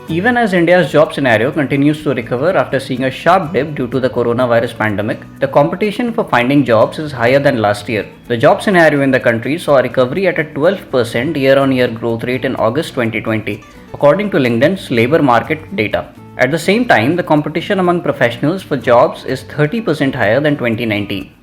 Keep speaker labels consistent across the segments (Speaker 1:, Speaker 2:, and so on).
Speaker 1: Even as India's job scenario continues to recover after seeing a sharp dip due to the coronavirus pandemic, the competition for finding jobs is higher than last year. The job scenario in the country saw a recovery at a 12% year-on-year growth rate in August 2020, according to LinkedIn's labor market data. At the same time, the competition among professionals for jobs is 30% higher than 2019.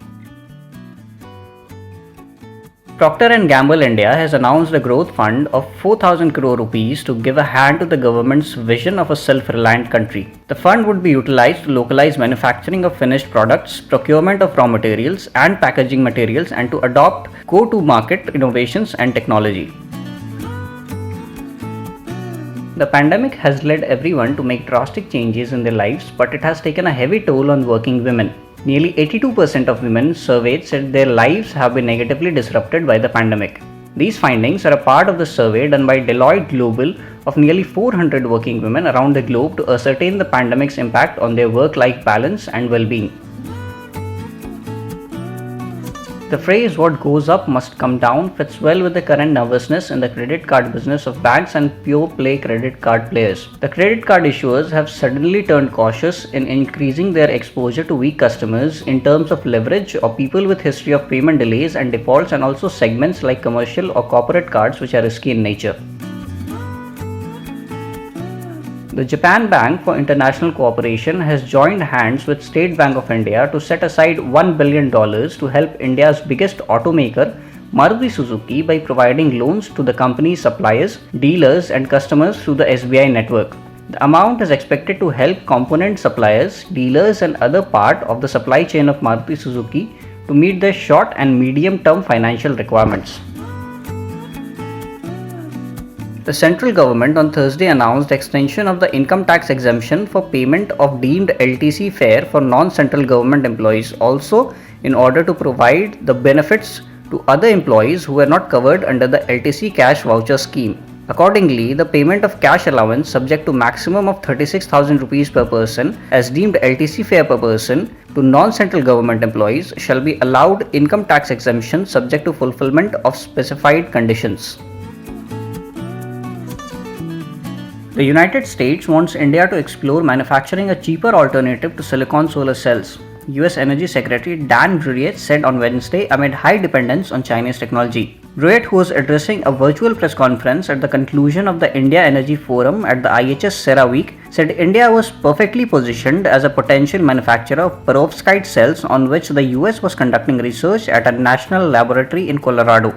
Speaker 1: Procter Gamble India has announced a growth fund of 4,000 crore rupees to give a hand to the government's vision of a self-reliant country. The fund would be utilized to localize manufacturing of finished products, procurement of raw materials and packaging materials, and to adopt go-to-market innovations and technology. The pandemic has led everyone to make drastic changes in their lives, but it has taken a heavy toll on working women. Nearly 82% of women surveyed said their lives have been negatively disrupted by the pandemic. These findings are a part of the survey done by Deloitte Global of nearly 400 working women around the globe to ascertain the pandemic's impact on their work-life balance and well-being. The phrase "what goes up must come down" fits well with the current nervousness in the credit card business of banks and pure play credit card players. The credit card issuers have suddenly turned cautious in increasing their exposure to weak customers in terms of leverage or people with history of payment delays and defaults, and also segments like commercial or corporate cards which are risky in nature. The Japan Bank for International Cooperation has joined hands with State Bank of India to set aside $1 billion to help India's biggest automaker, Maruti Suzuki, by providing loans to the company's suppliers, dealers and customers through the SBI network. The amount is expected to help component suppliers, dealers and other part of the supply chain of Maruti Suzuki to meet their short and medium-term financial requirements. The central government on Thursday announced extension of the income tax exemption for payment of deemed LTC fare for non-central government employees, also in order to provide the benefits to other employees who were not covered under the LTC cash voucher scheme. Accordingly, the payment of cash allowance subject to maximum of 36,000 rupees per person as deemed LTC fare per person to non-central government employees shall be allowed income tax exemption subject to fulfillment of specified conditions. The United States wants India to explore manufacturing a cheaper alternative to silicon solar cells, US Energy Secretary Dan Brouillette said on Wednesday amid high dependence on Chinese technology. Brouillette, who was addressing a virtual press conference at the conclusion of the India Energy Forum at the IHS Cera Week, said India was perfectly positioned as a potential manufacturer of perovskite cells on which the US was conducting research at a national laboratory in Colorado.